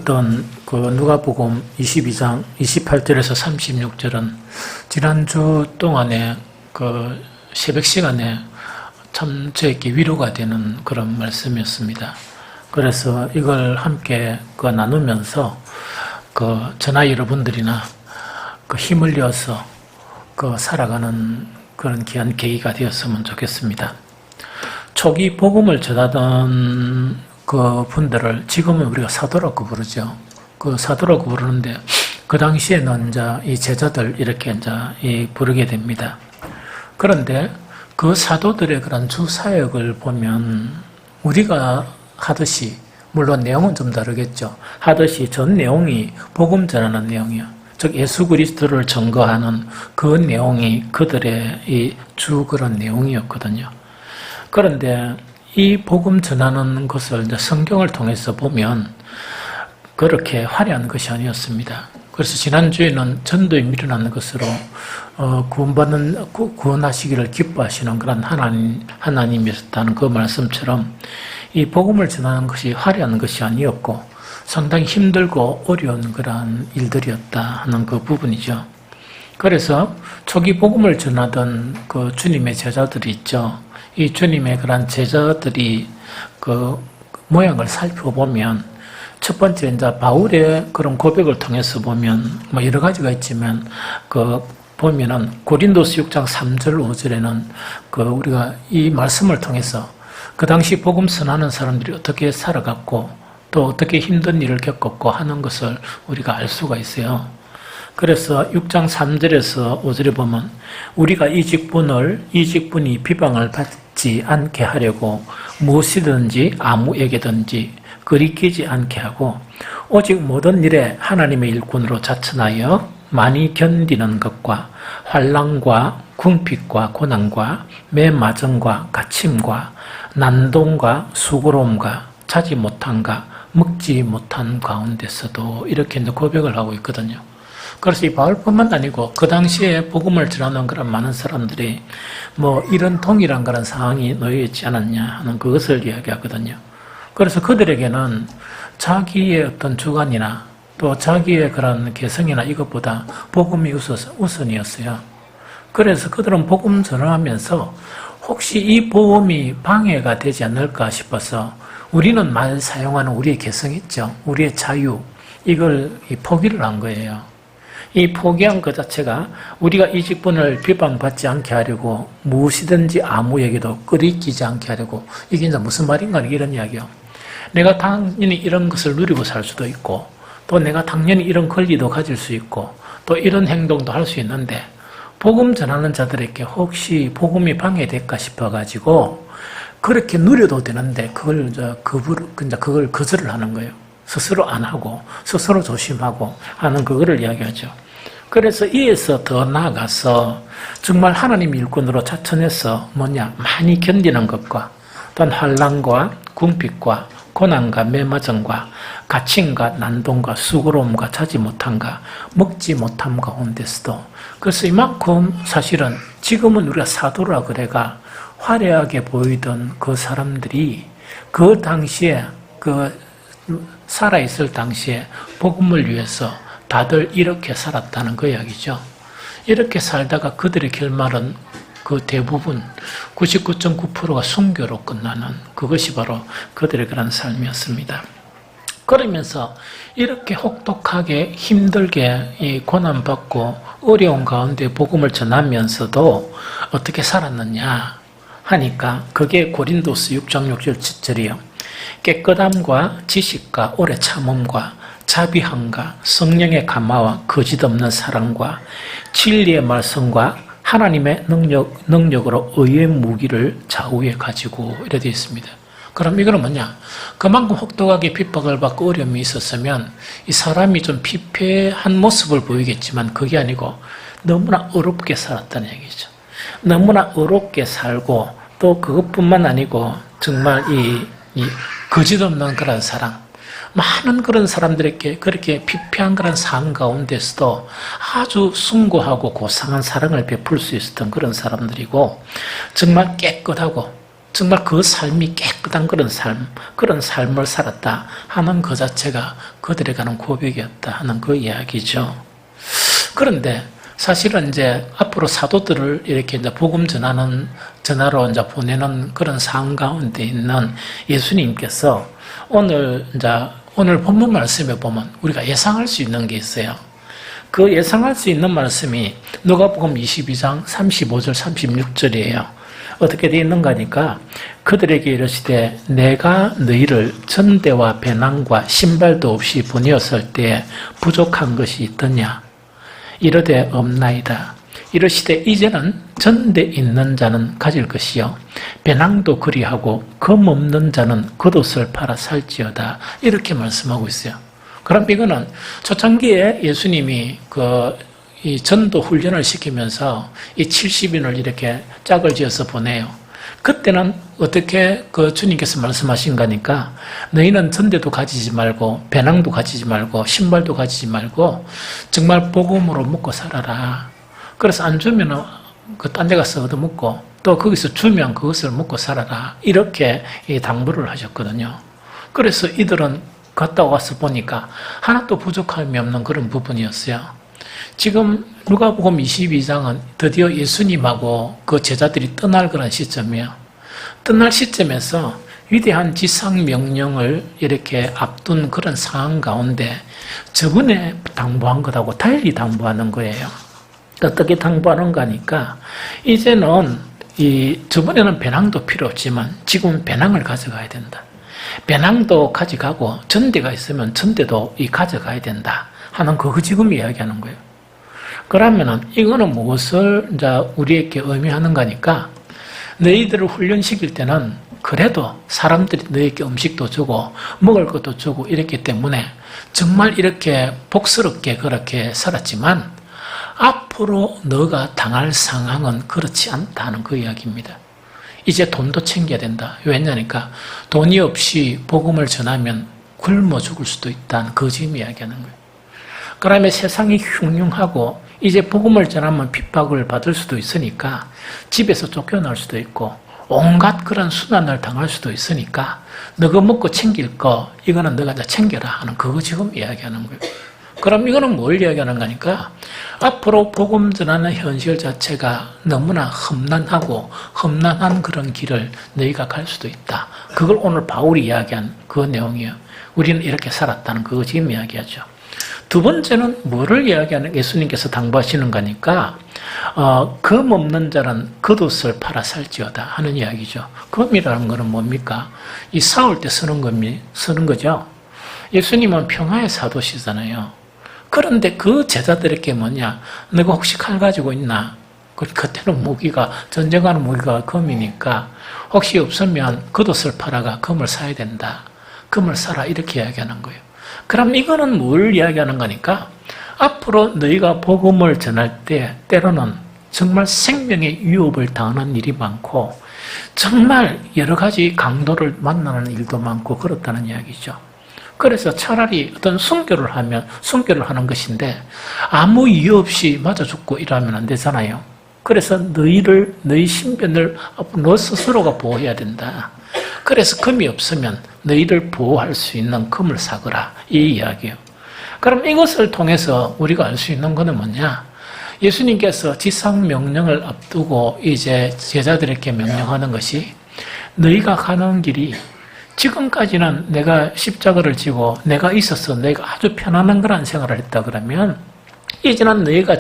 읽었던 그 누가복음 22장 28절에서 36절은 지난주 동안에 그 새벽 시간에 참 저에게 위로가 되는 그런 말씀이었습니다. 그래서 이걸 함께 나누면서 저나 여러분들이나 힘을 내어서 살아가는 그런 귀한 계기가 되었으면 좋겠습니다. 초기 복음을 전하던 그 분들을 지금은 우리가 사도라고 부르죠. 사도라고 부르는데 그 당시에는 이제 이 제자들 이렇게 이제 부르게 됩니다. 그런데 그 사도들의 그런 주 사역을 보면 우리가 하듯이, 물론 내용은 좀 다르겠죠. 하듯이 전 내용이 복음 전하는 내용이요. 즉 예수 그리스도를 증거하는 그 내용이 그들의 이 주 그런 내용이었거든요. 그런데 이 복음 전하는 것을 이제 성경을 통해서 보면 그렇게 화려한 것이 아니었습니다. 그래서 지난주에는 전도에 미련한 것으로 구원하시기를 기뻐하시는 그런 하나님이었다는 그 말씀처럼 이 복음을 전하는 것이 화려한 것이 아니었고 상당히 힘들고 어려운 그런 일들이었다 하는 그 부분이죠. 그래서 초기 복음을 전하던 그 주님의 제자들이 있죠. 이 주님의 그런 제자들이 그 모양을 살펴보면 첫 번째 이제 바울의 그런 고백을 통해서 보면 뭐 여러 가지가 있지만 보면은 고린도서 6장 3절 5절에는 우리가 이 말씀을 통해서 그 당시 복음 선하는 사람들이 어떻게 살아갔고 또 어떻게 힘든 일을 겪었고 하는 것을 우리가 알 수가 있어요. 그래서 6장 3절에서 5절에 보면 우리가 이 직분이 비방을 받지 않게 하려고 무엇이든지 아무에게든지 거리끼지 않게 하고 오직 모든 일에 하나님의 일꾼으로 자천하여 많이 견디는 것과 환난과 궁핍과 고난과 매맞음과 갇힘과 난동과 수고로움과 자지 못함과 먹지 못한 가운데서도 이렇게 이제 고백을 하고 있거든요. 그래서 이 바울뿐만 아니고 그 당시에 복음을 전하는 그런 많은 사람들이 뭐 이런 동일한 그런 상황이 놓여 있지 않았냐 하는 그것을 이야기하거든요. 그래서 그들에게는 자기의 어떤 주관이나 또 자기의 그런 개성이나 이것보다 복음이 우선이었어요. 그래서 그들은 복음 전하면서 혹시 이 복음이 방해가 되지 않을까 싶어서 우리는 말 사용하는 우리의 개성 있죠. 우리의 자유, 이걸 포기를 한 거예요. 이 포기한 것 자체가 우리가 이 직분을 비방받지 않게 하려고 무엇이든지 아무에게도 끄리끼지 않게 하려고, 이게 이제 무슨 말인가 이런 이야기요. 내가 당연히 이런 것을 누리고 살 수도 있고 또 내가 당연히 이런 권리도 가질 수 있고 또 이런 행동도 할 수 있는데 복음 전하는 자들에게 혹시 복음이 방해될까 싶어가지고 그렇게 누려도 되는데 그걸 거절을 하는 거예요. 스스로 안 하고 스스로 조심하고 하는 그거를 이야기하죠. 그래서 이에서 더 나아가서 정말 하나님 일꾼으로 자천해서 많이 견디는 것과 또한 환난과 궁핍과 고난과 매맞음과 갇힘과 난동과 수고로움과 자지 못함과 먹지 못함 가운데서도, 그래서 이만큼 사실은 지금은 우리가 사도라 그래가 화려하게 보이던 그 사람들이 그 당시에 살아있을 당시에 복음을 위해서 다들 이렇게 살았다는 그 이야기죠. 이렇게 살다가 그들의 결말은 그 대부분 99.9%가 순교로 끝나는 그것이 바로 그들의 그런 삶이었습니다. 그러면서 이렇게 혹독하게 힘들게 이 고난받고 어려운 가운데 복음을 전하면서도 어떻게 살았느냐 하니까 그게 고린도서 6장 6절 7절이요. 깨끗함과 지식과 오래 참음과 자비함과 성령의 감화와 거짓없는 사랑과 진리의 말씀과 하나님의 능력으로 의의 무기를 좌우에 가지고 이래 되어 있습니다. 그럼 이거는 뭐냐? 그만큼 혹독하게 핍박을 받고 어려움이 있었으면 이 사람이 좀 피폐한 모습을 보이겠지만 그게 아니고 너무나 어렵게 살았다는 얘기죠. 너무나 어렵게 살고 또 그것뿐만 아니고 정말 이 거짓없는 그런 사랑, 많은 그런 사람들에게 그렇게 피폐한 그런 삶 가운데서도 아주 숭고하고 고상한 사랑을 베풀 수 있었던 그런 사람들이고 정말 깨끗하고 정말 그 삶이 깨끗한 그런 삶을 살았다 하는 그 자체가 그들에게는 고백이었다 하는 그 이야기죠. 그런데 사실은 이제 앞으로 사도들을 이렇게 이제 복음 전하러 이제 보내는 그런 상황 가운데 있는 예수님께서 오늘 본문 말씀에 보면 우리가 예상할 수 있는 게 있어요. 그 예상할 수 있는 말씀이 누가복음 22장 35절 36절이에요. 어떻게 되어 있는가 하니까 그들에게 이르시되 내가 너희를 전대와 배낭과 신발도 없이 보내었을 때에 부족한 것이 있더냐 이르되 없나이다. 이르시되 이제는 전대 있는 자는 가질 것이요 배낭도 그리하고 검 없는 자는 겉옷을 팔아 살지어다. 이렇게 말씀하고 있어요. 그럼 이거는 초창기에 예수님이 이 전도 훈련을 시키면서 이 70인을 이렇게 짝을 지어서 보내요. 그때는 어떻게 주님께서 말씀하신 거니까 너희는 전대도 가지지 말고 배낭도 가지지 말고 신발도 가지지 말고 정말 복음으로 먹고 살아라. 그래서 안 주면은 딴 데 가서 얻어먹고 또 거기서 주면 그것을 먹고 살아라. 이렇게 당부를 하셨거든요. 그래서 이들은 갔다 와서 보니까 하나도 부족함이 없는 그런 부분이었어요. 지금 누가복음 22장은 드디어 예수님하고 그 제자들이 떠날 그런 시점이에요. 떠날 시점에서 위대한 지상 명령을 이렇게 앞둔 그런 상황 가운데 저번에 당부한 것하고 달리 당부하는 거예요. 어떻게 당부하는가 하니까 이제는 저번에는 배낭도 필요 없지만 지금은 배낭을 가져가야 된다. 배낭도 가져가고 전대가 있으면 전대도 가져가야 된다 하는 그거 지금 이야기하는 거예요. 그러면은 이거는 무엇을 이제 우리에게 의미하는가 하니까 너희들을 훈련시킬 때는 그래도 사람들이 너희에게 음식도 주고 먹을 것도 주고 이랬기 때문에 정말 이렇게 복스럽게 그렇게 살았지만 앞으로 너가 당할 상황은 그렇지 않다는 그 이야기입니다. 이제 돈도 챙겨야 된다. 왜냐니까 돈이 없이 복음을 전하면 굶어 죽을 수도 있다는 그 지금 이야기하는 거예요. 그러면 세상이 흉흉하고 이제 복음을 전하면 핍박을 받을 수도 있으니까 집에서 쫓겨날 수도 있고 온갖 그런 순환을 당할 수도 있으니까 너가 먹고 챙길 거 이거는 너가 다 챙겨라 하는 그거 지금 이야기하는 거예요. 그럼 이거는 뭘 이야기하는 거니까 앞으로 복음 전하는 현실 자체가 너무나 험난한 그런 길을 너희가 갈 수도 있다. 그걸 오늘 바울이 이야기한 그 내용이에요. 우리는 이렇게 살았다는 그거 지금 이야기하죠. 두 번째는 뭐를 이야기하는 예수님께서 당부하시는 거니까 검 없는 자는 겉옷을 팔아 살지어다 하는 이야기죠. 검이라는 것은 뭡니까? 이 싸울 때 쓰는 거죠. 예수님은 평화의 사도시잖아요. 그런데 그 제자들에게 뭐냐? 너가 혹시 칼 가지고 있나? 그때는 전쟁하는 무기가 검이니까 혹시 없으면 겉옷을 팔아가 검을 사야 된다. 검을 사라 이렇게 이야기하는 거예요. 그럼 이거는 뭘 이야기하는 거니까 앞으로 너희가 복음을 전할 때 때로는 정말 생명의 위협을 당하는 일이 많고 정말 여러 가지 강도를 만나는 일도 많고 그렇다는 이야기죠. 그래서 차라리 어떤 순교를 하는 것인데 아무 이유 없이 맞아 죽고 이러면 안 되잖아요. 그래서 너희 신변을 너 스스로가 보호해야 된다. 그래서 금이 없으면 너희를 보호할 수 있는 금을 사거라. 이 이야기예요. 그럼 이것을 통해서 우리가 알 수 있는 것은 뭐냐? 예수님께서 지상 명령을 앞두고 이제 제자들에게 명령하는 것이 너희가 가는 길이 지금까지는 내가 십자가를 지고 내가 있어서 내가 아주 편안한 그런 생활을 했다 그러면 이제는 너희가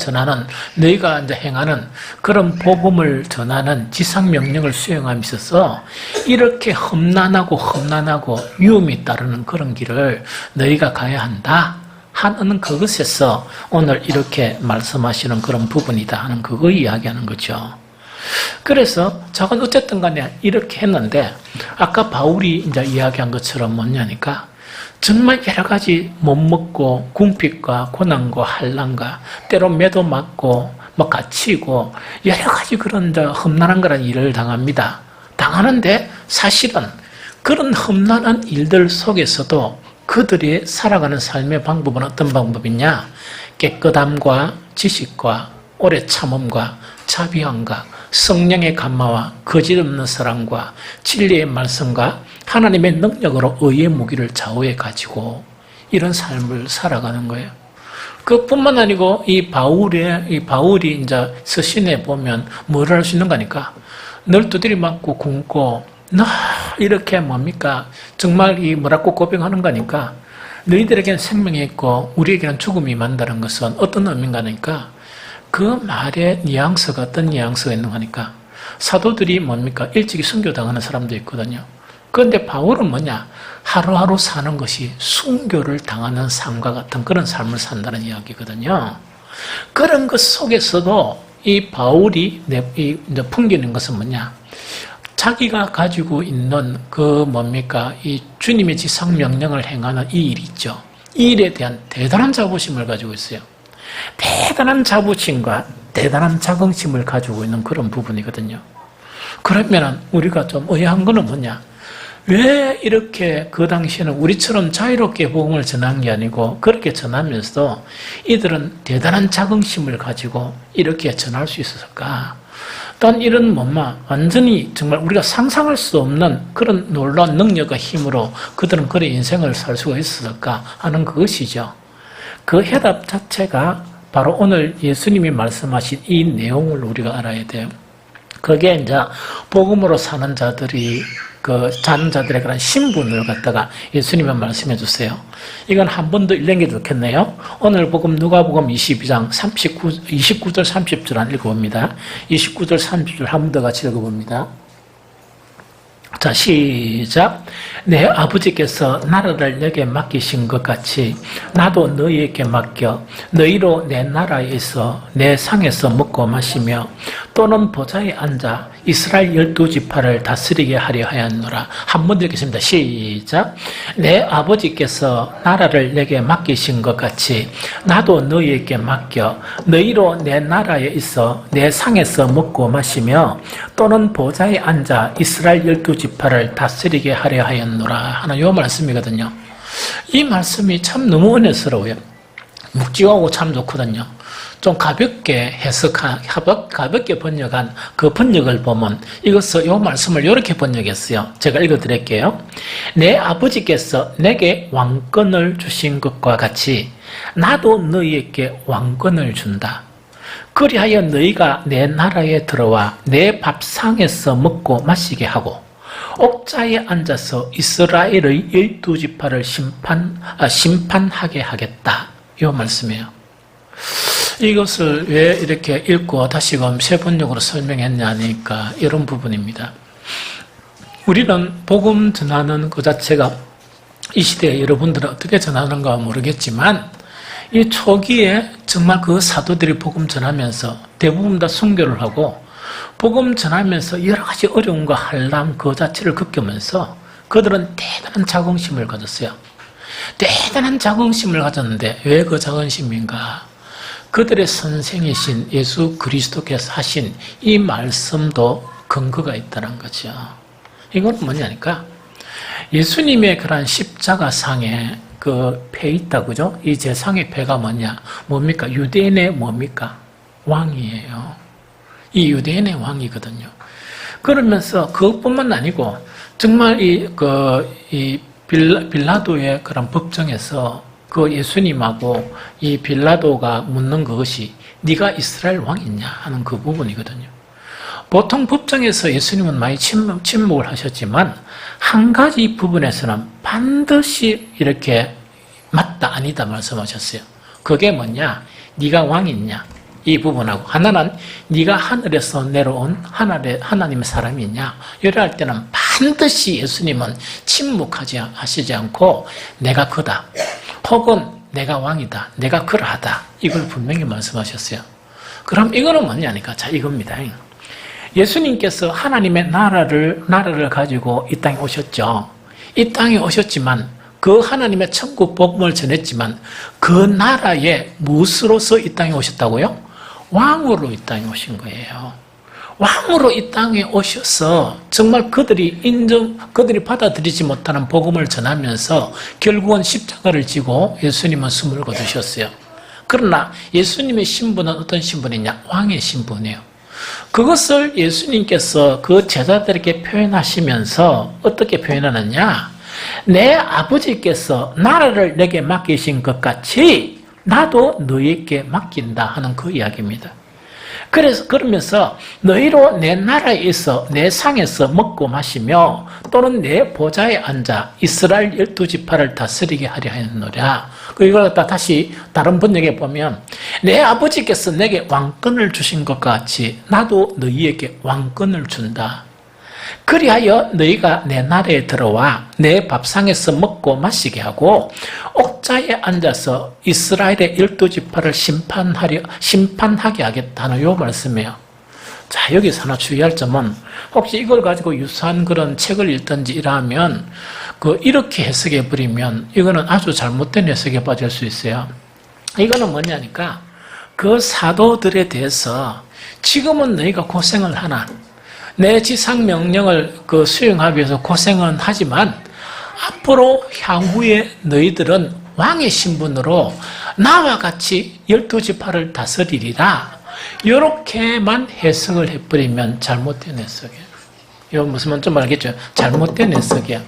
이제 행하는 그런 복음을 전하는 지상 명령을 수행함에 있어서 이렇게 험난하고 위험이 따르는 그런 길을 너희가 가야 한다 하는 그것에서 오늘 이렇게 말씀하시는 그런 부분이다 하는 그거 이야기하는 거죠. 그래서 저건 어쨌든 간에 이렇게 했는데 아까 바울이 이제 이야기한 것처럼 뭐냐니까 정말 여러 가지 못 먹고 궁핍과 고난과 환난과 때로 매도 맞고 갇히고 여러 가지 그런 험난한 그런 일을 당합니다. 당하는데 사실은 그런 험난한 일들 속에서도 그들이 살아가는 삶의 방법은 어떤 방법이냐? 깨끗함과 지식과 오래 참음과 자비함과 성령의 감화와 거짓없는 사랑과 진리의 말씀과 하나님의 능력으로 의의 무기를 좌우에 가지고 이런 삶을 살아가는 거예요. 그뿐만 아니고 이 바울이 이제 서신에 보면 뭘 할 수 있는 거니까 늘 두드려 맞고 굶고 늘 이렇게 뭡니까 정말 이 뭐라고 고백하는 거니까 너희들에게는 생명이 있고 우리에게는 죽음이 만다는 것은 어떤 의미인가 하니까 그 말의 뉘앙스가 어떤 뉘앙스가 있는 거니까 사도들이 뭡니까 일찍이 순교당하는 사람도 있거든요. 그런데 바울은 뭐냐 하루하루 사는 것이 순교를 당하는 삶과 같은 그런 삶을 산다는 이야기거든요. 그런 것 속에서도 이 바울이 이제 풍기는 것은 뭐냐 자기가 가지고 있는 그 뭡니까 이 주님의 지상 명령을 행하는 이 일 있죠. 이 일에 대한 대단한 자부심을 가지고 있어요. 대단한 자부심과 대단한 자긍심을 가지고 있는 그런 부분이거든요. 그러면 우리가 좀 의아한 거는 뭐냐 왜 이렇게 그 당시에는 우리처럼 자유롭게 복음을 전한 게 아니고 그렇게 전하면서도 이들은 대단한 자긍심을 가지고 이렇게 전할 수 있었을까? 또한 이런 완전히 정말 우리가 상상할 수 없는 그런 놀라운 능력과 힘으로 그들은 그런 인생을 살 수가 있었을까 하는 그것이죠. 그 해답 자체가 바로 오늘 예수님이 말씀하신 이 내용을 우리가 알아야 돼요. 그게 이제 복음으로 사는 자들이 사는 자들의 그런 신분을 갖다가 예수님이 말씀해 주세요. 이건 한 번 더 읽는 게 좋겠네요. 오늘 복음 누가복음 22장 29절 30절 안 읽어봅니다. 29절 30절 한 번 더 같이 읽어봅니다. 자, 시작. 내 아버지께서 나라를 내게 맡기신 것 같이 나도 너희에게 맡겨 너희로 내 나라에 있어 내 상에서 먹고 마시며 또는 보좌에 앉아 이스라엘 12지파를 다스리게 하려 하였노라. 한 번 더 읽겠습니다. 시작. 내 아버지께서 나라를 내게 맡기신 것 같이 나도 너희에게 맡겨 너희로 내 나라에 있어 내 상에서 먹고 마시며 또는 보좌에 앉아 이스라엘 12지파를 다스리게 하려 하였노라 하는 요 말씀이거든요. 이 말씀이 참 너무 은혜스러워요. 묵직하고 참 좋거든요. 좀 가볍게 가볍게 번역한 그 번역을 보면 이것을 요 말씀을 이렇게 번역했어요. 제가 읽어드릴게요. 내 아버지께서 내게 왕권을 주신 것과 같이 나도 너희에게 왕권을 준다. 그리하여 너희가 내 나라에 들어와 내 밥상에서 먹고 마시게 하고 옥자에 앉아서 이스라엘의 12지파를 심판하게 하겠다. 이 말씀이에요. 이것을 왜 이렇게 읽고 다시금 세 번역으로 설명했냐니까 이런 부분입니다. 우리는 복음 전하는 그 자체가 이 시대에 여러분들은 어떻게 전하는가 모르겠지만 이 초기에 정말 그 사도들이 복음 전하면서 대부분 다 순교를 하고 복음 전하면서 여러 가지 어려움과 한란 그 자체를 겪으면서 그들은 대단한 자긍심을 가졌어요. 대단한 자긍심을 가졌는데 왜 그 자긍심인가? 그들의 선생이신 예수 그리스도께서 하신 이 말씀도 근거가 있다는 거죠. 이건 뭐냐니까 예수님의 그런 십자가상에 그 배 있다 그죠? 이 제상의 배가 뭡니까? 유대인의 뭡니까? 왕이에요. 이 유대인의 왕이거든요. 그러면서 그것뿐만 아니고 정말 이 빌라도의 그런 법정에서 그 예수님하고 이 빌라도가 묻는 그것이 네가 이스라엘 왕이냐 하는 그 부분이거든요. 보통 법정에서 예수님은 많이 침묵을 하셨지만 한 가지 부분에서는 반드시 이렇게 맞다 아니다 말씀하셨어요. 그게 뭐냐? 네가 왕이냐? 이 부분하고 하나는 네가 하늘에서 내려온 하나님의 사람이냐? 이럴 때는 반드시 예수님은 침묵하시지 않고 내가 그다. 혹은 내가 왕이다. 내가 그러하다. 이걸 분명히 말씀하셨어요. 그럼 이거는 뭐냐니까? 자, 이겁니다. 예수님께서 하나님의 나라를 가지고 이 땅에 오셨죠. 이 땅에 오셨지만 그 하나님의 천국 복음을 전했지만 그 나라에 무엇으로서 이 땅에 오셨다고요? 왕으로 이 땅에 오신 거예요. 왕으로 이 땅에 오셔서 정말 그들이 받아들이지 못하는 복음을 전하면서 결국은 십자가를 지고 예수님은 숨을 거두셨어요. 그러나 예수님의 신분은 어떤 신분이냐? 왕의 신분이에요. 그것을 예수님께서 그 제자들에게 표현하시면서 어떻게 표현하느냐? 내 아버지께서 나라를 내게 맡기신 것 같이 나도 너희에게 맡긴다 하는 그 이야기입니다. 그러면서 너희로 내 나라에 있어 내 상에서 먹고 마시며 또는 내 보좌에 앉아 이스라엘 12지파를 다스리게 하려 하였노라. 이걸 갖다 다시 다른 번역에 보면 내 아버지께서 내게 왕권을 주신 것 같이 나도 너희에게 왕권을 준다. 그리하여 너희가 내 나라에 들어와 내 밥상에서 먹고 마시게 하고 옥자에 앉아서 이스라엘의 12지파를 심판하게 하겠다는 요 말씀이에요. 자, 여기서 하나 주의할 점은 혹시 이걸 가지고 유사한 그런 책을 읽든지 이러면 이렇게 해석해 버리면 이거는 아주 잘못된 해석에 빠질 수 있어요. 이거는 뭐냐니까 그 사도들에 대해서 지금은 너희가 고생을 하나 내 지상 명령을 수행하기 위해서 고생은 하지만 앞으로 향후에 너희들은 왕의 신분으로 나와 같이 12지파를 다스리리라. 이렇게만 해석을 해버리면 잘못된 해석이에요. 이거 무슨 말인지 좀 알겠죠? 잘못된 해석이야.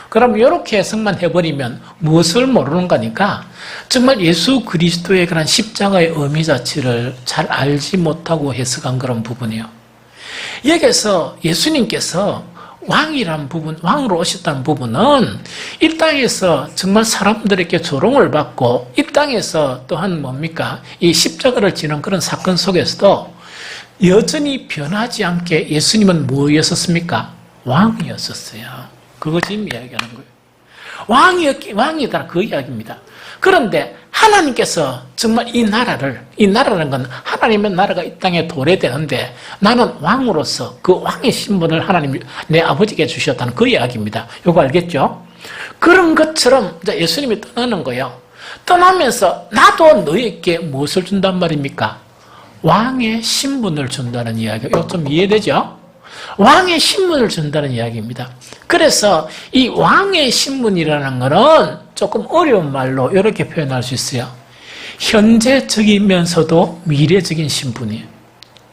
그럼 이렇게 해석만 해버리면 무엇을 모르는 거니까 정말 예수 그리스도의 그런 십자가의 의미 자체를 잘 알지 못하고 해석한 그런 부분이에요. 여기서 예수님께서 왕이란 부분, 왕으로 오셨다는 부분은 이 땅에서 정말 사람들에게 조롱을 받고 이 땅에서 또한 뭡니까? 이 십자가를 지는 그런 사건 속에서도 여전히 변하지 않게 예수님은 뭐였었습니까? 왕이었었어요. 그거 지금 이야기하는 거예요. 왕이다 그 이야기입니다. 그런데 하나님께서 정말 이 나라라는 건 하나님의 나라가 이 땅에 도래되는데 나는 왕으로서 그 왕의 신분을 하나님이 내 아버지께 주셨다는 그 이야기입니다. 이거 알겠죠? 그런 것처럼 예수님이 떠나는 거예요. 떠나면서 나도 너희에게 무엇을 준단 말입니까? 왕의 신분을 준다는 이야기. 이거 좀 이해되죠? 왕의 신분을 준다는 이야기입니다. 그래서 이 왕의 신분이라는 것은 조금 어려운 말로 이렇게 표현할 수 있어요. 현재적이면서도 미래적인 신분이에요.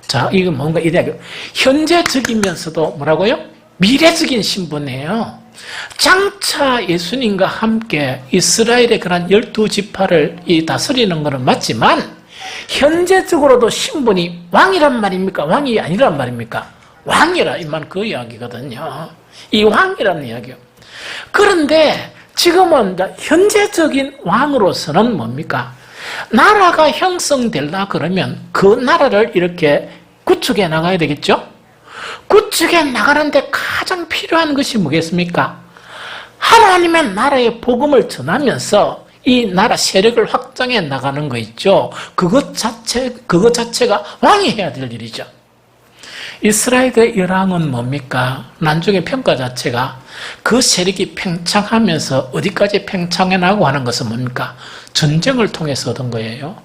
자, 이건 뭔가 이래요. 현재적이면서도 뭐라고요? 미래적인 신분이에요. 장차 예수님과 함께 이스라엘의 그런 12지파를 다스리는 것은 맞지만 현재적으로도 신분이 왕이란 말입니까? 왕이 아니란 말입니까? 왕이라 이만 그 이야기거든요. 이 왕이라는 이야기요. 그런데 지금은 현재적인 왕으로서는 뭡니까? 나라가 형성되려 그러면 그 나라를 이렇게 구축해 나가야 되겠죠? 구축해 나가는데 가장 필요한 것이 뭐겠습니까? 하나님의 나라의 복음을 전하면서 이 나라 세력을 확장해 나가는 거 있죠? 그것 자체가 왕이 해야 될 일이죠. 이스라엘의 열왕은 뭡니까? 나중에 평가 자체가 그 세력이 팽창하면서 어디까지 팽창해 나가고 하는 것은 뭡니까? 전쟁을 통해서 얻은 거예요.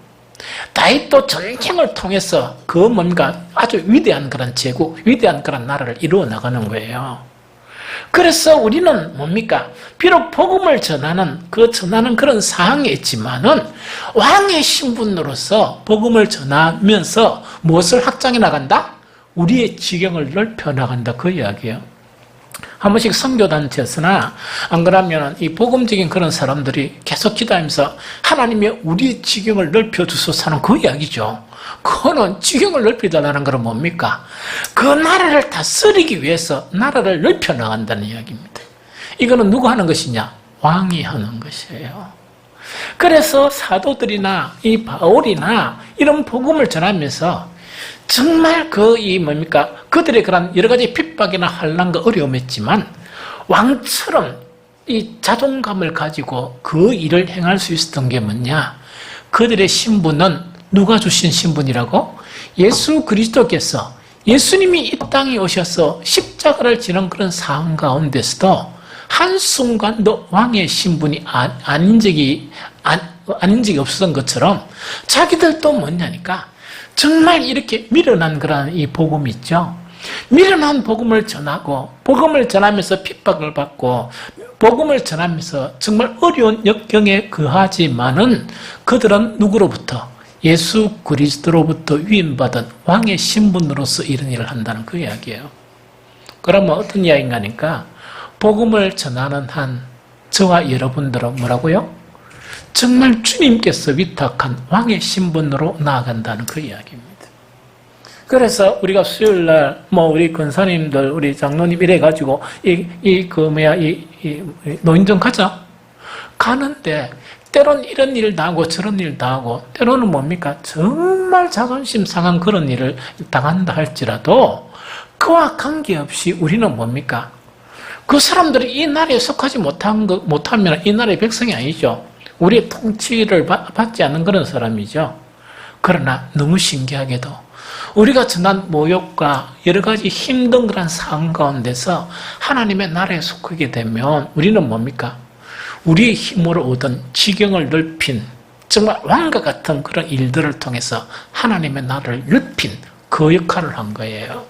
다윗도 전쟁을 통해서 뭡니까? 아주 위대한 그런 제국, 위대한 그런 나라를 이루어 나가는 거예요. 그래서 우리는 뭡니까? 비록 복음을 전하는 그런 사항에 있지만은 왕의 신분으로서 복음을 전하면서 무엇을 확장해 나간다? 우리의 지경을 넓혀 나간다 그 이야기예요. 한 번씩 선교단체에서나 안 그러면 이 복음적인 그런 사람들이 계속 기도하면서 하나님의 우리의 지경을 넓혀 주소서 하는 그 이야기죠. 그거는 지경을 넓히달라는 건 뭡니까? 그 나라를 다스리기 위해서 나라를 넓혀 나간다는 이야기입니다. 이거는 누가 하는 것이냐? 왕이 하는 것이에요. 그래서 사도들이나 이 바울이나 이런 복음을 전하면서 정말 그들의 그런 여러 가지 핍박이나 환난과 어려움했지만 왕처럼 이 자존감을 가지고 그 일을 행할 수 있었던 게 뭐냐? 그들의 신분은 누가 주신 신분이라고? 예수 그리스도께서 예수님이 이 땅에 오셔서 십자가를 지는 그런 상황 가운데서도 한순간도 왕의 신분이 아닌 적이 없었던 것처럼 자기들도 뭐냐니까 정말 이렇게 밀어난 그런 이 복음이 있죠. 밀어난 복음을 전하고 복음을 전하면서 핍박을 받고 복음을 전하면서 정말 어려운 역경에 거하지만은 그들은 누구로부터? 예수 그리스도로부터 위임받은 왕의 신분으로서 이런 일을 한다는 그 이야기예요. 그러면 어떤 이야기인가 하니까 복음을 전하는 한 저와 여러분들은 뭐라고요? 정말 주님께서 위탁한 왕의 신분으로 나아간다는 그 이야기입니다. 그래서 우리가 수요일날 우리 권사님들 우리 장로님 이래가지고 노인정 가자 가는데 때론 이런 일도 하고 저런 일도 하고 때로는 뭡니까? 정말 자존심 상한 그런 일을 당한다 할지라도 그와 관계없이 우리는 뭡니까? 그 사람들이 이 나라에 속하지 못하면 이 나라의 백성이 아니죠. 우리의 통치를 받지 않는 그런 사람이죠. 그러나 너무 신기하게도 우리가 전한 모욕과 여러 가지 힘든 그런 상황 가운데서 하나님의 나라에 속하게 되면 우리는 뭡니까? 우리의 힘으로 얻은 지경을 넓힌 정말 왕과 같은 그런 일들을 통해서 하나님의 나라를 넓힌 그 역할을 한 거예요.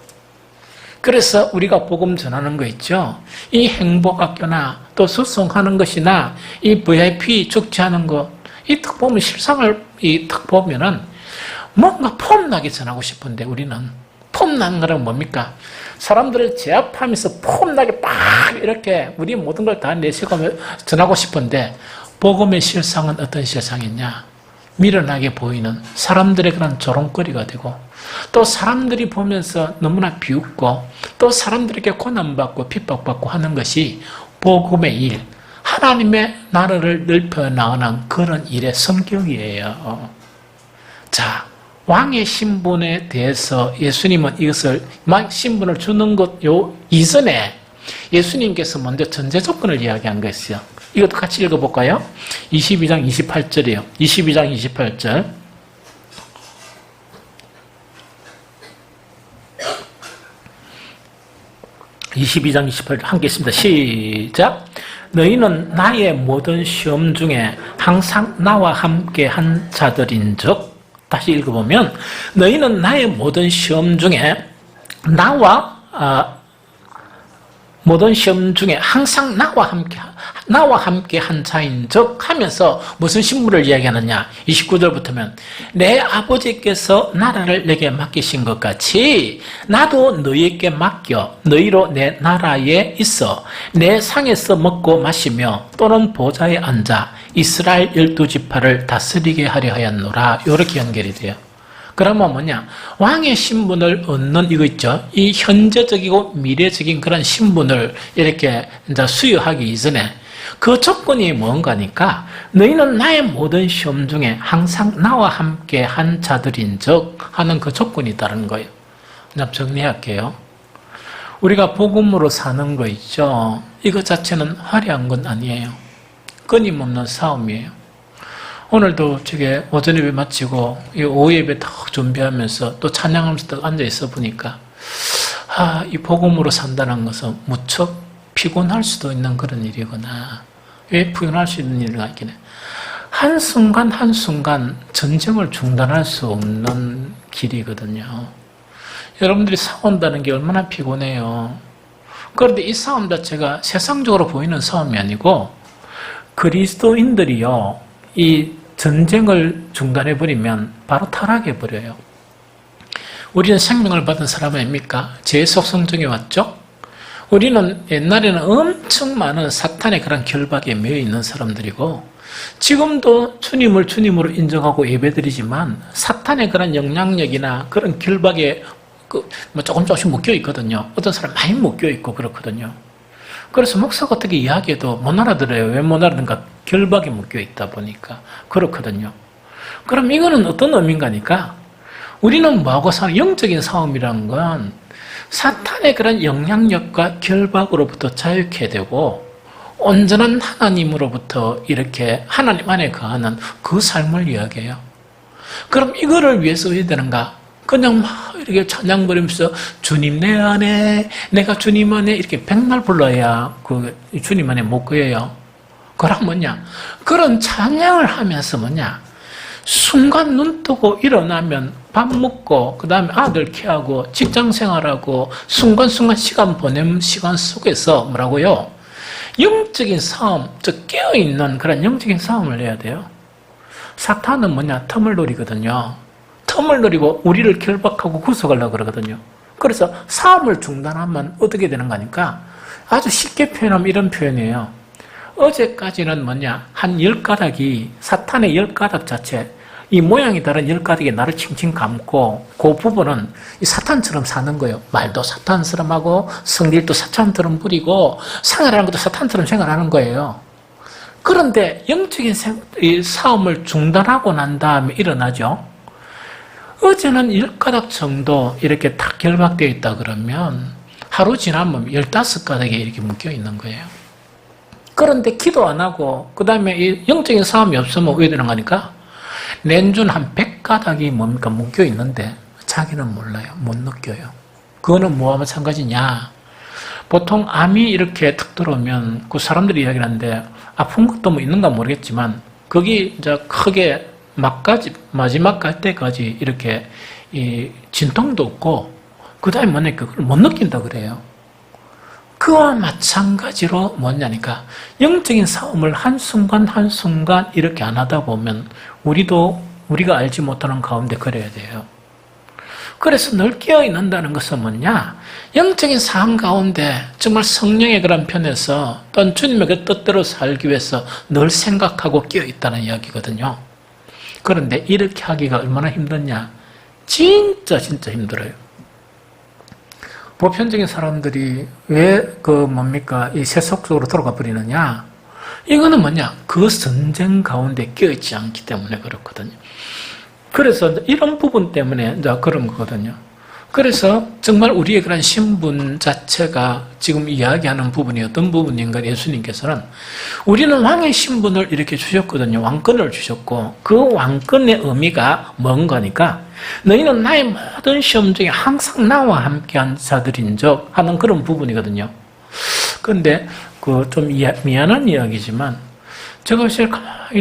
그래서 우리가 복음 전하는 거 있죠. 이 행복학교나 또 수송하는 것이나 이 VIP 축제하는 것, 이 딱 보면 실상을 딱 보면은 뭔가 폼나게 전하고 싶은데 우리는 폼난 거는 뭡니까? 사람들을 제압하면서 폼나게 막 이렇게 우리 모든 걸 다 내세우며 전하고 싶은데 복음의 실상은 어떤 실상이냐? 미련하게 보이는 사람들의 그런 조롱거리가 되고 또 사람들이 보면서 너무나 비웃고 또 사람들에게 고난받고 핍박받고 하는 것이 복음의 일, 하나님의 나라를 넓혀 나가는 그런 일의 성격이에요. 자, 왕의 신분에 대해서 예수님은 이것을 신분을 주는 것 이전에 예수님께서 먼저 전제 조건을 이야기한 것이요. 이것도 같이 읽어볼까요? 22장 28절이에요. 22장 28절. 함께 있습니다. 시작. 너희는 나의 모든 시험 중에 항상 나와 함께 한 자들인즉, 다시 읽어보면 너희는 나의 모든 시험 중에 모든 시험 중에 항상 나와 함께 한 자인즉 하면서 무슨 신분을 이야기하느냐? 29절부터면 내 아버지께서 나라를 내게 맡기신 것 같이 나도 너희에게 맡겨 너희로 내 나라에 있어 내 상에서 먹고 마시며 또는 보좌에 앉아 이스라엘 12지파를 다스리게 하려 하였노라. 이렇게 연결이 돼요. 그러면 뭐냐? 왕의 신분을 얻는 이거 있죠. 이 현재적이고 미래적인 그런 신분을 이렇게 이제 수여하기 이전에 그 조건이 뭔가니까 너희는 나의 모든 시험 중에 항상 나와 함께 한 자들인즉 하는 그 조건이 다른 거예요. 그냥 정리할게요. 우리가 복음으로 사는 거 있죠. 이것 자체는 화려한 건 아니에요. 끊임없는 싸움이에요. 오늘도 저게 오전 예배 마치고 오후 예배 딱 준비하면서 또 찬양하면서 딱 앉아 있어 보니까 이 복음으로 산다는 것은 무척 피곤할 수도 있는 그런 일이구나. 왜 피곤할 수 있는 일인가 있긴 해. 한순간 한순간 전쟁을 중단할 수 없는 길이거든요. 여러분들이 싸운다는 게 얼마나 피곤해요. 그런데 이 싸움 자체가 세상적으로 보이는 싸움이 아니고 그리스도인들이요. 이 전쟁을 중단해버리면 바로 타락해버려요. 우리는 생명을 받은 사람은 아닙니까? 죄의 속성 중에 왔죠? 우리는 옛날에는 엄청 많은 사탄의 그런 결박에 매여 있는 사람들이고 지금도 주님을 주님으로 인정하고 예배드리지만 사탄의 그런 영향력이나 그런 결박에 조금씩 묶여 있거든요. 어떤 사람 많이 묶여 있고 그렇거든요. 그래서 목사가 어떻게 이야기해도 못 알아들어요. 왜 못 알아듣는가? 결박에 묶여 있다 보니까 그렇거든요. 그럼 이거는 어떤 의미인가니까 우리는 뭐하고 사는 영적인 싸움이라는 건 사탄의 그런 영향력과 결박으로부터 자유케 되고 온전한 하나님으로부터 이렇게 하나님 안에 거하는 그 삶을 이야기해요. 그럼 이거를 위해서 해야 되는가? 그냥 막 이렇게 찬양 부르면서 주님 내 안에 내가 주님 안에 이렇게 백날 불러야 그 주님 안에 못 거예요. 그럼 뭐냐? 그런 찬양을 하면서 뭐냐? 순간 눈 뜨고 일어나면 밥 먹고 그 다음에 아들 케어하고 직장 생활하고 순간순간 시간 보내는 시간 속에서 뭐라고요? 영적인 싸움, 즉 깨어있는 그런 영적인 싸움을 해야 돼요. 사탄은 뭐냐? 틈을 노리거든요. 틈을 노리고 우리를 결박하고 구속하려고 그러거든요. 그래서 싸움을 중단하면 어떻게 되는 거니까 아주 쉽게 표현하면 이런 표현이에요. 어제까지는 뭐냐? 한 10가닥이 사탄의 10가닥 자체, 이 모양이 다른 10가닥이 나를 칭칭 감고 그 부분은 이 사탄처럼 사는 거예요. 말도 사탄처럼 하고 성질도 사탄처럼 부리고 생활하는 것도 사탄처럼 생활하는 거예요. 그런데 영적인 이 싸움을 중단하고 난 다음에 일어나죠. 어제는 10가닥 정도 이렇게 딱 결박되어 있다 그러면 하루 지나면 15가닥이 이렇게 묶여 있는 거예요. 그런데 기도 안 하고 그 다음에 이 영적인 싸움이 없으면 왜 되는 거니까 렌준 한 100가닥이 뭡니까? 묶여 있는데 자기는 몰라요. 못 느껴요. 그거는 뭐와 마찬가지냐? 보통 암이 이렇게 탁 들어오면 그 사람들이 이야기를 하는데 아픈 것도 뭐 있는가 모르겠지만 거기 이제 크게 마지막 갈 때까지 이렇게 이 진통도 없고 그 다음에 뭐냐니까 그걸 못 느낀다 그래요. 그와 마찬가지로 뭐냐니까 영적인 싸움을 한순간 한순간 이렇게 안 하다 보면 우리가 알지 못하는 가운데 그래야 돼요. 그래서 늘 깨어있는다는 것은 뭐냐? 영적인 상황 가운데 정말 성령의 그런 편에서 또는 주님의 그 뜻대로 살기 위해서 늘 생각하고 깨어있다는 이야기거든요. 그런데 이렇게 하기가 얼마나 힘드냐? 진짜 힘들어요. 보편적인 사람들이 왜 이 세속 속으로 돌아가 버리느냐? 이거는 뭐냐? 그 전쟁 가운데 껴있지 않기 때문에 그렇거든요. 그래서 이런 부분 때문에 이제 그런 거거든요. 그래서 정말 우리의 그런 신분 자체가 지금 이야기하는 부분이 어떤 부분인가 예수님께서는 우리는 왕의 신분을 이렇게 주셨거든요. 왕권을 주셨고 그 왕권의 의미가 뭔가니까 너희는 나의 모든 시험 중에 항상 나와 함께한 자들인적 하는 그런 부분이거든요. 그런데 좀 미안한 이야기지만 제가 사실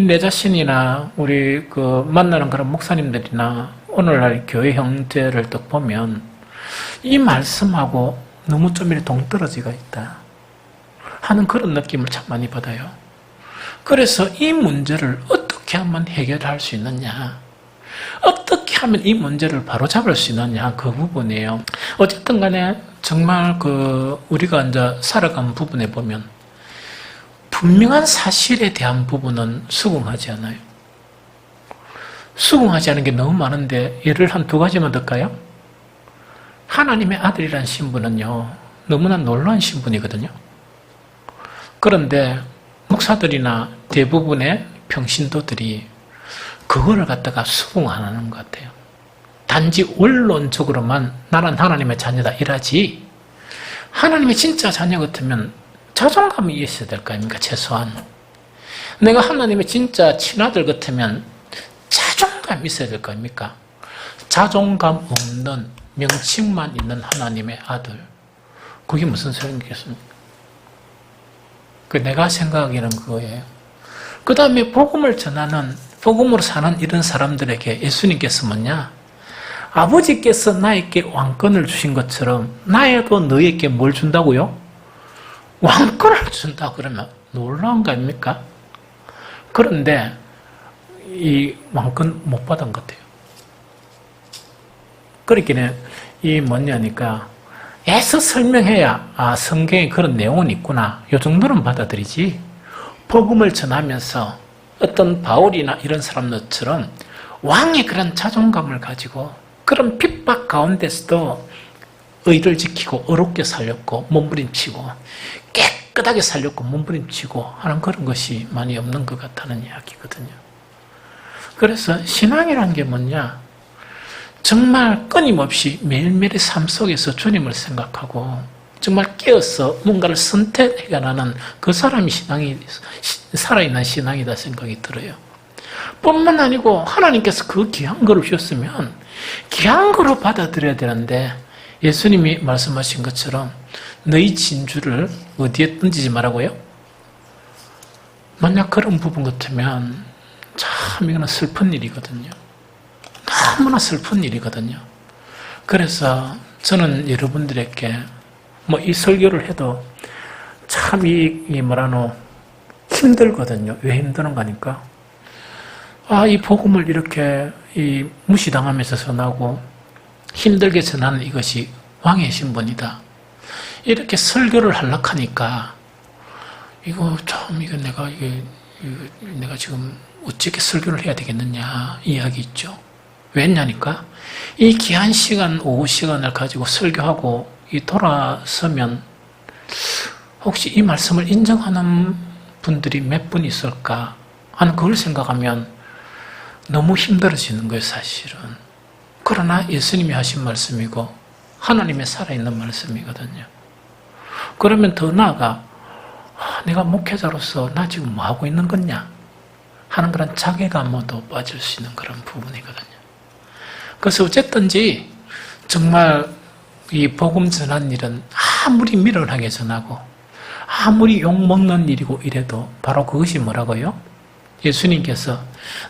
내 자신이나 우리 만나는 그런 목사님들이나 오늘날 교회 형제를 딱 보면 이 말씀하고 너무 좀 이렇게 동떨어지가 있다 하는 그런 느낌을 참 많이 받아요. 그래서 이 문제를 어떻게 하면 해결할 수 있느냐, 어떻게 하면 이 문제를 바로잡을 수 있느냐, 그 부분이에요. 어쨌든 간에 정말 우리가 이제 살아간 부분에 보면 분명한 사실에 대한 부분은 수긍하지 않아요. 수긍하지 않은 게 너무 많은데 예를 한 2가지만 들까요? 하나님의 아들이란 신분은요, 너무나 놀라운 신분이거든요. 그런데 목사들이나 대부분의 평신도들이 그거를 갖다가 수긍 안 하는 것 같아요. 단지 원론적으로만 나는 하나님의 자녀다 이라지, 하나님의 진짜 자녀 같으면 자존감이 있어야 될 거 아닙니까? 최소한 내가 하나님의 진짜 친아들 같으면 자존감이 있어야 될 거 아닙니까? 자존감 없는 명칭만 있는 하나님의 아들, 그게 무슨 소용이겠습니까? 내가 생각하기에는 그거예요. 그 다음에 복음을 전하는, 복음으로 사는 이런 사람들에게 예수님께서 뭐냐? 아버지께서 나에게 왕권을 주신 것처럼 나에도 너에게 뭘 준다고요? 왕권을 준다 그러면 놀라운 거 아닙니까? 그런데 이 왕권 못 받은 것 같아요. 그렇기는 이 뭐냐니까 애써 설명해야 성경에 그런 내용은 있구나, 이 정도는 받아들이지, 복음을 전하면서 어떤 바울이나 이런 사람들처럼 왕의 그런 자존감을 가지고 그런 핍박 가운데서도 의를 지키고 어렵게 살렸고 몸부림치고 깨끗하게 살렸고 몸부림치고 하는 그런 것이 많이 없는 것 같다는 이야기거든요. 그래서 신앙이란 게 뭐냐? 정말 끊임없이 매일매일의 삶 속에서 주님을 생각하고 정말 깨어서 뭔가를 선택해가는 그 사람이 살아있는 신앙이다 생각이 들어요. 뿐만 아니고 하나님께서 그 귀한 거를 주셨으면 귀한 거로 받아들여야 되는데 예수님이 말씀하신 것처럼 너희 진주를 어디에 던지지 말라고요? 만약 그런 부분 같으면 참 이거는 슬픈 일이거든요. 너무나 슬픈 일이거든요. 그래서 저는 여러분들에게 이 설교를 해도 참 힘들거든요. 왜 힘드는 거니까? 이 복음을 이렇게 무시당하면서 전하고 힘들게 전하는 이것이 왕의 신분이다. 이렇게 설교를 하려고 하니까 이거 내가 지금 어떻게 설교를 해야 되겠느냐 이야기 있죠. 왜냐니까 이 귀한 시간, 오후 시간을 가지고 설교하고 돌아서면 혹시 이 말씀을 인정하는 분들이 몇 분 있을까 하는 그걸 생각하면 너무 힘들어지는 거예요, 사실은. 그러나 예수님이 하신 말씀이고 하나님의 살아있는 말씀이거든요. 그러면 더 나아가 내가 목회자로서 나 지금 뭐 하고 있는 거냐 하는 그런 자괴감도 빠질 수 있는 그런 부분이거든요. 그래서 어쨌든지 정말 이 복음 전하는 일은 아무리 미련하게 전하고 아무리 욕먹는 일이고 이래도 바로 그것이 뭐라고요? 예수님께서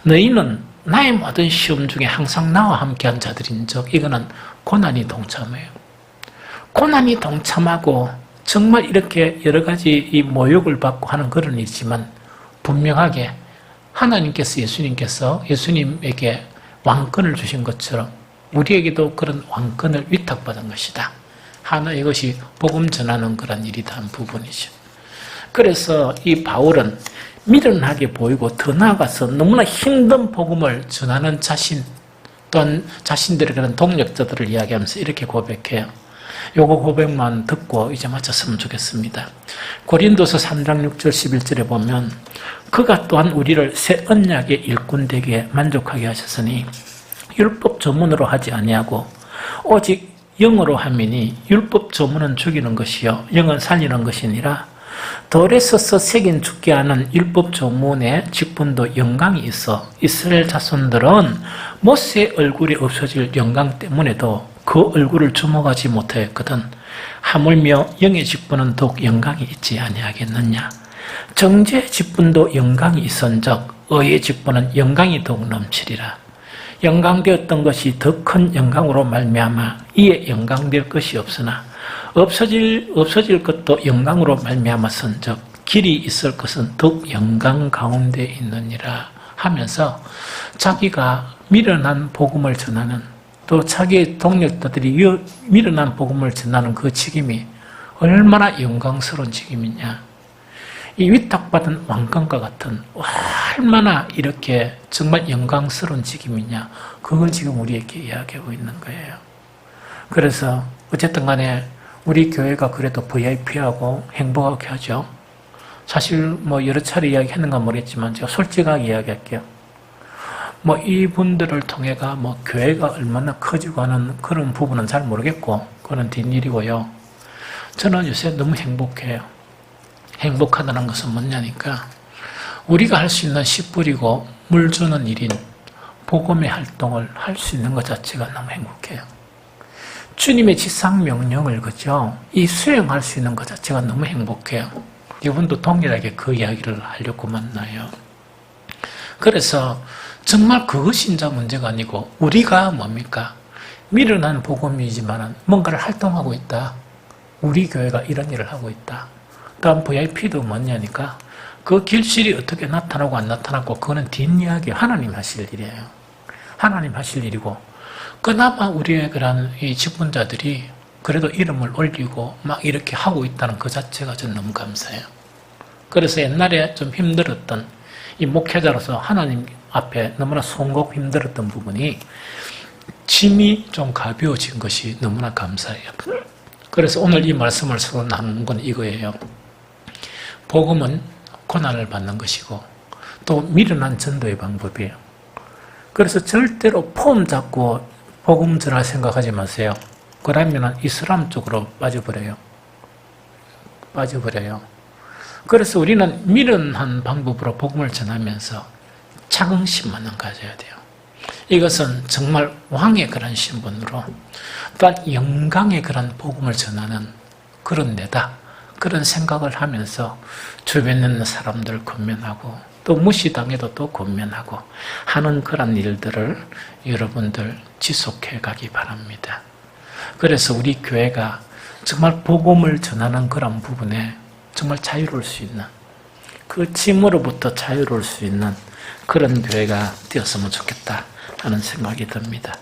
너희는 나의 모든 시험 중에 항상 나와 함께한 자들인즉 이거는 고난이 동참해요. 고난이 동참하고 정말 이렇게 여러 가지 이 모욕을 받고 하는 그런 일이지만 분명하게 하나님께서 예수님에게 왕권을 주신 것처럼 우리에게도 그런 왕권을 위탁받은 것이다. 하나 이것이 복음 전하는 그런 일이다 한 부분이죠. 그래서 이 바울은 미련하게 보이고 더 나아가서 너무나 힘든 복음을 전하는 자신 또한 자신들의 그런 동력자들을 이야기하면서 이렇게 고백해요. 요거 고백만 듣고 이제 마쳤으면 좋겠습니다. 고린도서 3장 6절 11절에 보면 그가 또한 우리를 새 언약의 일꾼 되게 만족하게 하셨으니 율법 조문으로 하지 아니하고 오직 영으로 함이니 율법 조문은 죽이는 것이요 영은 살리는 것이니라. 돌에 서서 새긴 죽게 하는 율법 조문의 직분도 영광이 있어 이스라엘 자손들은 모세의 얼굴이 없어질 영광 때문에도 그 얼굴을 주목하지 못하였거든. 하물며 영의 직분은 더욱 영광이 있지 아니하겠느냐. 정죄의 직분도 영광이 있은즉 의의 직분은 영광이 더욱 넘치리라. 영광되었던 것이 더 큰 영광으로 말미암아 이에 영광될 것이 없으나 없어질 것도 영광으로 말미암았은즉 길이 있을 것은 더욱 영광 가운데 있느니라 하면서 자기가 미련한 복음을 전하는 또 자기의 동력자들이 미련한 복음을 전하는 그 직임이 얼마나 영광스러운 직임이냐. 이 위탁받은 왕권과 같은 얼마나 이렇게 정말 영광스러운 직임이냐. 그걸 지금 우리에게 이야기하고 있는 거예요. 그래서 어쨌든 간에 우리 교회가 그래도 VIP하고 행복하게 하죠. 사실 여러 차례 이야기했는가 모르겠지만 제가 솔직하게 이야기할게요. 이분들을 통해가 교회가 얼마나 커지고 하는 그런 부분은 잘 모르겠고 그건 뒷일이고요. 저는 요새 너무 행복해요. 행복하다는 것은 뭐냐니까 우리가 할 수 있는 씨 뿌리고 물 주는 일인 복음의 활동을 할 수 있는 것 자체가 너무 행복해요. 주님의 지상 명령을 이 수행할 수 있는 것 자체가 너무 행복해요. 이분도 동일하게 그 이야기를 하려고 만나요. 그래서 정말 그것이 이제 문제가 아니고 우리가 뭡니까? 미련한 복음이지만 뭔가를 활동하고 있다. 우리 교회가 이런 일을 하고 있다. 다음 VIP도 뭐냐니까 그 길실이 어떻게 나타나고 안 나타나고 그거는 뒷이야기 하나님 하실 일이에요. 하나님 하실 일이고 그나마 우리의 그런 이 직분자들이 그래도 이름을 올리고 막 이렇게 하고 있다는 그 자체가 저는 너무 감사해요. 그래서 옛날에 좀 힘들었던 이 목회자로서 하나님 앞에 너무나 손꼽 힘들었던 부분이 짐이 좀 가벼워진 것이 너무나 감사해요. 그래서 오늘 이 말씀을 서로 나누는 건 이거예요. 복음은 고난을 받는 것이고 또 미련한 전도의 방법이에요. 그래서 절대로 폼 잡고 복음 전할 생각하지 마세요. 그러면 이슬람 쪽으로 빠져버려요. 그래서 우리는 미련한 방법으로 복음을 전하면서 자긍심만은 가져야 돼요. 이것은 정말 왕의 그런 신분으로 또한 영광의 그런 복음을 전하는 그런 데다 그런 생각을 하면서 주변에 있는 사람들 권면하고 또 무시당해도 또 권면하고 하는 그런 일들을 여러분들 지속해 가기 바랍니다. 그래서 우리 교회가 정말 복음을 전하는 그런 부분에 정말 자유로울 수 있는 그 짐으로부터 자유로울 수 있는 그런 교회가 되었으면 좋겠다 하는 생각이 듭니다.